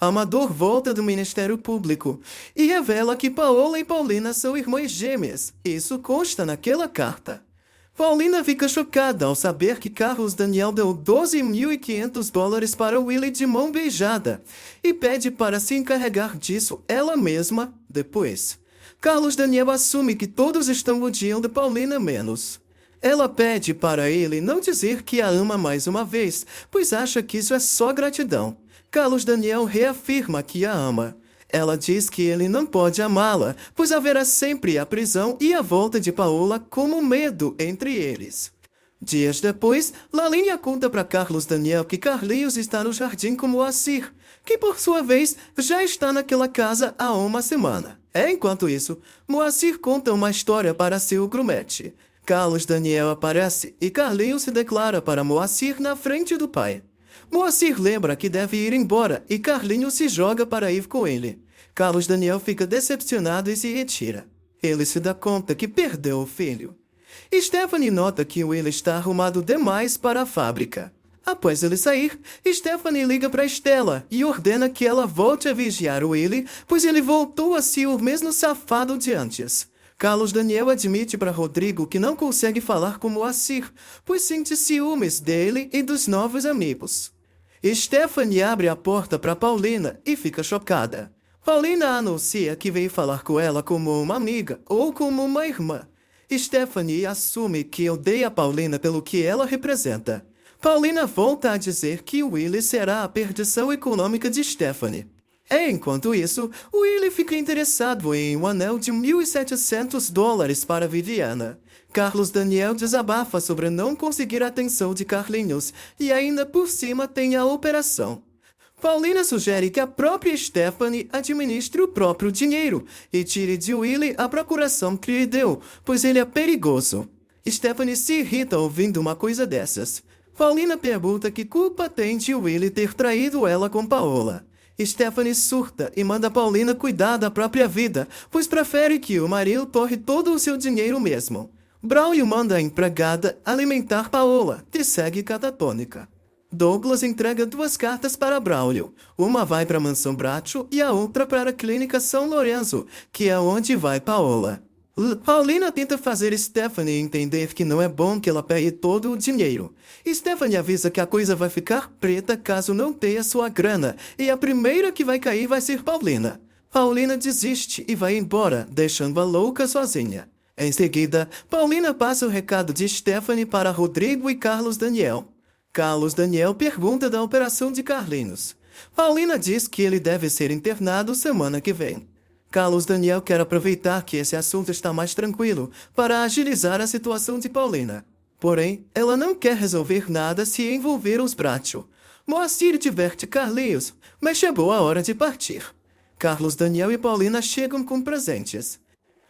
Amador volta do Ministério Público e revela que Paola e Paulina são irmãs gêmeas. Isso consta naquela carta. Paulina fica chocada ao saber que Carlos Daniel deu $12.500 para Willie de mão beijada e pede para se encarregar disso ela mesma depois. Carlos Daniel assume que todos estão odiando Paulina menos. Ela pede para ele não dizer que a ama mais uma vez, pois acha que isso é só gratidão. Carlos Daniel reafirma que a ama. Ela diz que ele não pode amá-la, pois haverá sempre a prisão e a volta de Paola como medo entre eles. Dias depois, Lalinha conta para Carlos Daniel que Carlinhos está no jardim com Moacir, que por sua vez já está naquela casa há uma semana. Enquanto isso, Moacir conta uma história para seu grumete. Carlos Daniel aparece e Carlinhos se declara para Moacir na frente do pai. Moacir lembra que deve ir embora e Carlinhos se joga para ir com ele. Carlos Daniel fica decepcionado e se retira. Ele se dá conta que perdeu o filho. Stephanie nota que Will está arrumado demais para a fábrica. Após ele sair, Stephanie liga para Stella e ordena que ela volte a vigiar o Willie, pois ele voltou a ser o mesmo safado de antes. Carlos Daniel admite para Rodrigo que não consegue falar com Moacir, pois sente ciúmes dele e dos novos amigos. Stephanie abre a porta para Paulina e fica chocada. Paulina anuncia que veio falar com ela como uma amiga ou como uma irmã. Stephanie assume que odeia Paulina pelo que ela representa. Paulina volta a dizer que Willie será a perdição econômica de Stephanie. Enquanto isso, Willie fica interessado em um anel de $1.700 para Viviana. Carlos Daniel desabafa sobre não conseguir a atenção de Carlinhos e ainda por cima tem a operação. Paulina sugere que a própria Stephanie administre o próprio dinheiro e tire de Willie a procuração que lhe deu, pois ele é perigoso. Stephanie se irrita ouvindo uma coisa dessas. Paulina pergunta que culpa tem de Willie ter traído ela com Paola. Stephanie surta e manda Paulina cuidar da própria vida, pois prefere que o marido torre todo o seu dinheiro mesmo. Braulio manda a empregada alimentar Paola, que segue catatônica. Douglas entrega 2 cartas para Braulio. Uma vai para a Mansão Bracho e a outra para a Clínica São Lourenço, que é onde vai Paola. Paulina tenta fazer Stephanie entender que não é bom que ela pegue todo o dinheiro. Stephanie avisa que a coisa vai ficar preta caso não tenha sua grana, e a primeira que vai cair vai ser Paulina. Paulina desiste e vai embora, deixando a louca sozinha. Em seguida, Paulina passa o recado de Stephanie para Rodrigo e Carlos Daniel. Carlos Daniel pergunta da operação de Carlinhos. Paulina diz que ele deve ser internado semana que vem. Carlos Daniel quer aproveitar que esse assunto está mais tranquilo para agilizar a situação de Paulina. Porém, ela não quer resolver nada se envolver os Bracho. Moacir diverte Carlinhos, mas chegou a hora de partir. Carlos Daniel e Paulina chegam com presentes.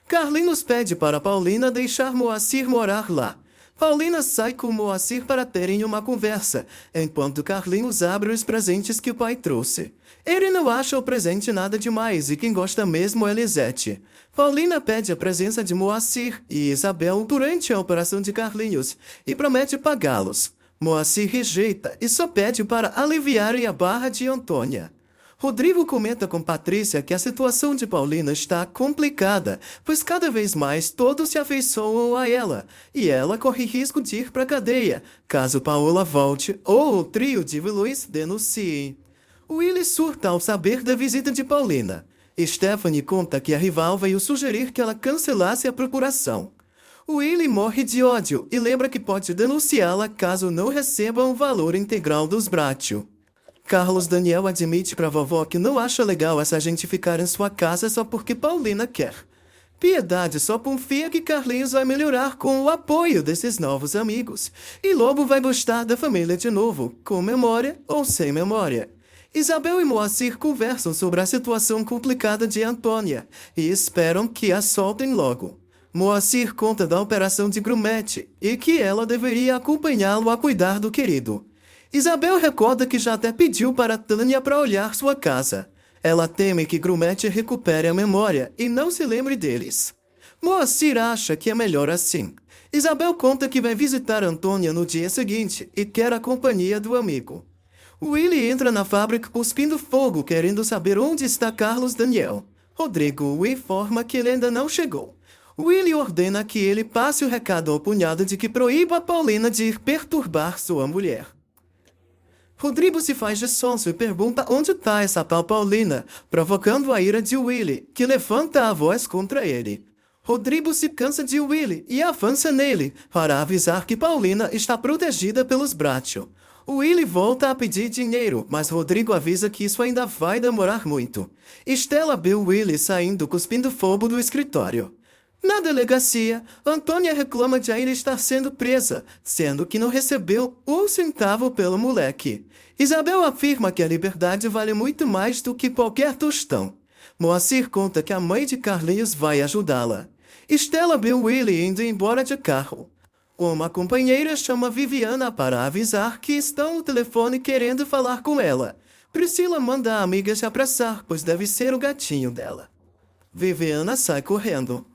Carlinhos pede para Paulina deixar Moacir morar lá. Paulina sai com Moacir para terem uma conversa, enquanto Carlinhos abre os presentes que o pai trouxe. Ele não acha o presente nada demais e quem gosta mesmo é Lisete. Paulina pede a presença de Moacir e Isabel durante a operação de Carlinhos e promete pagá-los. Moacir rejeita e só pede para aliviarem a barra de Antônia. Rodrigo comenta com Patrícia que a situação de Paulina está complicada, pois cada vez mais todos se afeiçoam a ela, e ela corre risco de ir para a cadeia, caso Paola volte ou o trio de vilões denuncie. Willie surta ao saber da visita de Paulina. Stephanie conta que a rival veio sugerir que ela cancelasse a procuração. Willie morre de ódio e lembra que pode denunciá-la caso não receba o valor integral dos Bracho. Carlos Daniel admite para a vovó que não acha legal essa gente ficar em sua casa só porque Paulina quer. Piedade só confia que Carlinhos vai melhorar com o apoio desses novos amigos. E Lobo vai gostar da família de novo, com memória ou sem memória. Isabel e Moacir conversam sobre a situação complicada de Antônia e esperam que a soltem logo. Moacir conta da operação de Grumete e que ela deveria acompanhá-lo a cuidar do querido. Isabel recorda que já até pediu para Tânia para olhar sua casa. Ela teme que Grumete recupere a memória e não se lembre deles. Moacir acha que é melhor assim. Isabel conta que vai visitar Antônia no dia seguinte e quer a companhia do amigo. Willie entra na fábrica cuspindo fogo, querendo saber onde está Carlos Daniel. Rodrigo o informa que ele ainda não chegou. Willie ordena que ele passe o recado ao cunhado de que proíba a Paulina de ir perturbar sua mulher. Rodrigo se faz de sonso e pergunta onde está essa tal Paulina, provocando a ira de Willie, que levanta a voz contra ele. Rodrigo se cansa de Willie e avança nele, para avisar que Paulina está protegida pelos Bracho. Willie volta a pedir dinheiro, mas Rodrigo avisa que isso ainda vai demorar muito. Stella vê Willie saindo cuspindo fogo do escritório. Na delegacia, Antônia reclama de ainda estar sendo presa, sendo que não recebeu um centavo pelo moleque. Isabel afirma que a liberdade vale muito mais do que qualquer tostão. Moacir conta que a mãe de Carlinhos vai ajudá-la. Stella vê Willie indo embora de carro. Uma companheira chama Viviana para avisar que estão no telefone querendo falar com ela. Priscila manda a amiga se apressar, pois deve ser o gatinho dela. Viviana sai correndo.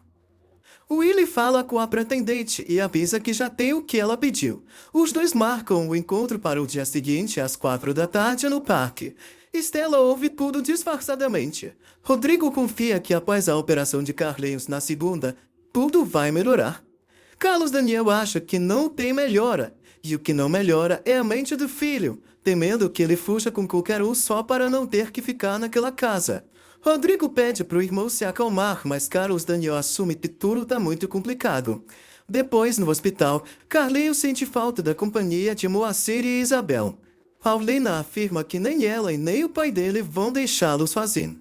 Willie fala com a pretendente e avisa que já tem o que ela pediu. Os dois marcam o encontro para o dia seguinte, às 4 da tarde, no parque. Stella ouve tudo disfarçadamente. Rodrigo confia que após a operação de Carlinhos na segunda, tudo vai melhorar. Carlos Daniel acha que não tem melhora, e o que não melhora é a mente do filho, temendo que ele fuja com qualquer um só para não ter que ficar naquela casa. Rodrigo pede para o irmão se acalmar, mas Carlos Daniel assume que tudo está muito complicado. Depois, no hospital, Carlinhos sente falta da companhia de Moacir e Isabel. Paulina afirma que nem ela e nem o pai dele vão deixá-lo sozinho.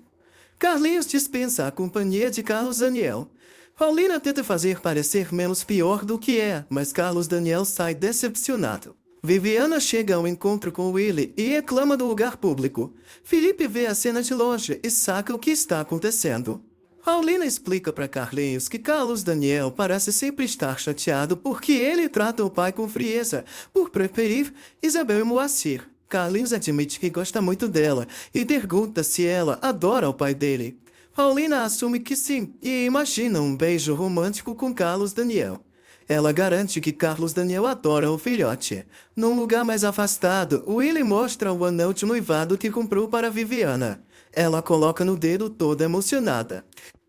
Carlinhos dispensa a companhia de Carlos Daniel. Paulina tenta fazer parecer menos pior do que é, mas Carlos Daniel sai decepcionado. Viviana chega ao encontro com Willie e reclama do lugar público. Felipe vê a cena de longe e saca o que está acontecendo. Paulina explica para Carlinhos que Carlos Daniel parece sempre estar chateado porque ele trata o pai com frieza, por preferir Isabel e Moacir. Carlinhos admite que gosta muito dela e pergunta se ela adora o pai dele. Paulina assume que sim e imagina um beijo romântico com Carlos Daniel. Ela garante que Carlos Daniel adora o filhote. Num lugar mais afastado, Willie mostra o anel de noivado que comprou para Viviana. Ela coloca no dedo toda emocionada.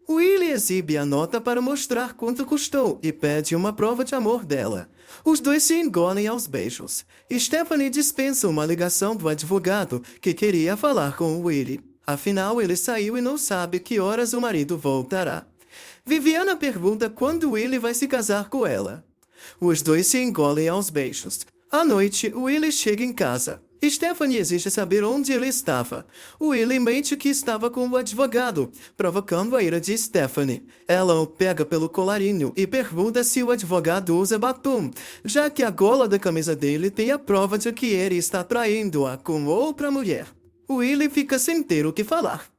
Willie exibe a nota para mostrar quanto custou e pede uma prova de amor dela. Os dois se engolem aos beijos. Stephanie dispensa uma ligação do advogado que queria falar com Willie. Afinal, ele saiu e não sabe que horas o marido voltará. Viviana pergunta quando Willie vai se casar com ela. Os dois se engolem aos beijos. À noite, Willie chega em casa. Stephanie exige saber onde ele estava. Willie mente que estava com o advogado, provocando a ira de Stephanie. Ela o pega pelo colarinho e pergunta se o advogado usa batom, já que a gola da camisa dele tem a prova de que ele está traindo-a com outra mulher. Willie fica sem ter o que falar.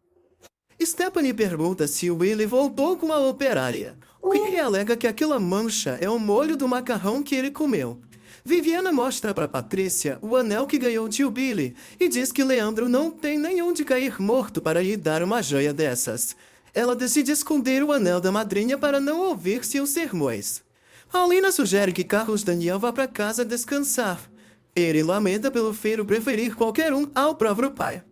Stephanie pergunta se Willie voltou com a operária. Willie alega que aquela mancha é o molho do macarrão que ele comeu. Viviana mostra para Patrícia o anel que ganhou de Billy e diz que Leandro não tem nem onde cair morto para lhe dar uma joia dessas. Ela decide esconder o anel da madrinha para não ouvir seus sermões. Paulina sugere que Carlos Daniel vá para casa descansar. Ele lamenta pelo filho preferir qualquer um ao próprio pai.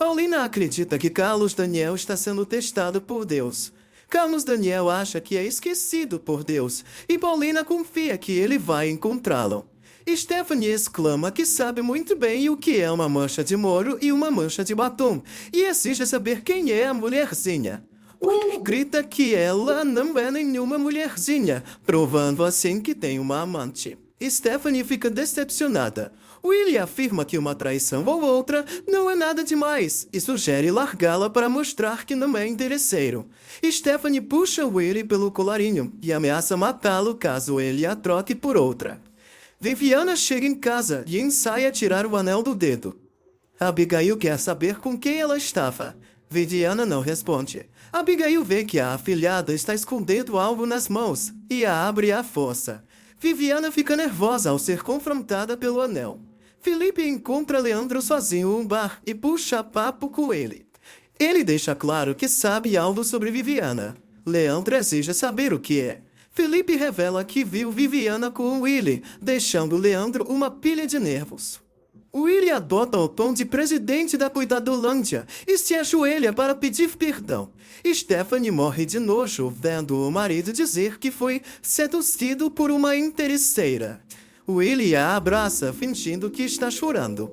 Paulina acredita que Carlos Daniel está sendo testado por Deus. Carlos Daniel acha que é esquecido por Deus e Paulina confia que ele vai encontrá-lo. Stephanie exclama que sabe muito bem o que é uma mancha de molho e uma mancha de batom e exige saber quem é a mulherzinha. Willie grita que ela não é nenhuma mulherzinha, provando assim que tem uma amante. Stephanie fica decepcionada. Willie afirma que uma traição ou outra não é nada demais e sugere largá-la para mostrar que não é interesseiro. Stephanie puxa Willie pelo colarinho e ameaça matá-lo caso ele a troque por outra. Viviana chega em casa e ensaia tirar o anel do dedo. Abigail quer saber com quem ela estava. Viviana não responde. Abigail vê que a afilhada está escondendo algo nas mãos e a abre à força. Viviana fica nervosa ao ser confrontada pelo anel. Felipe encontra Leandro sozinho em um bar e puxa papo com ele. Ele deixa claro que sabe algo sobre Viviana. Leandro exige saber o que é. Felipe revela que viu Viviana com Willie, deixando Leandro uma pilha de nervos. Willie adota o tom de presidente da Cuidadolândia e se ajoelha para pedir perdão. Stephanie morre de nojo vendo o marido dizer que foi seduzido por uma interesseira. Willie a abraça fingindo que está chorando.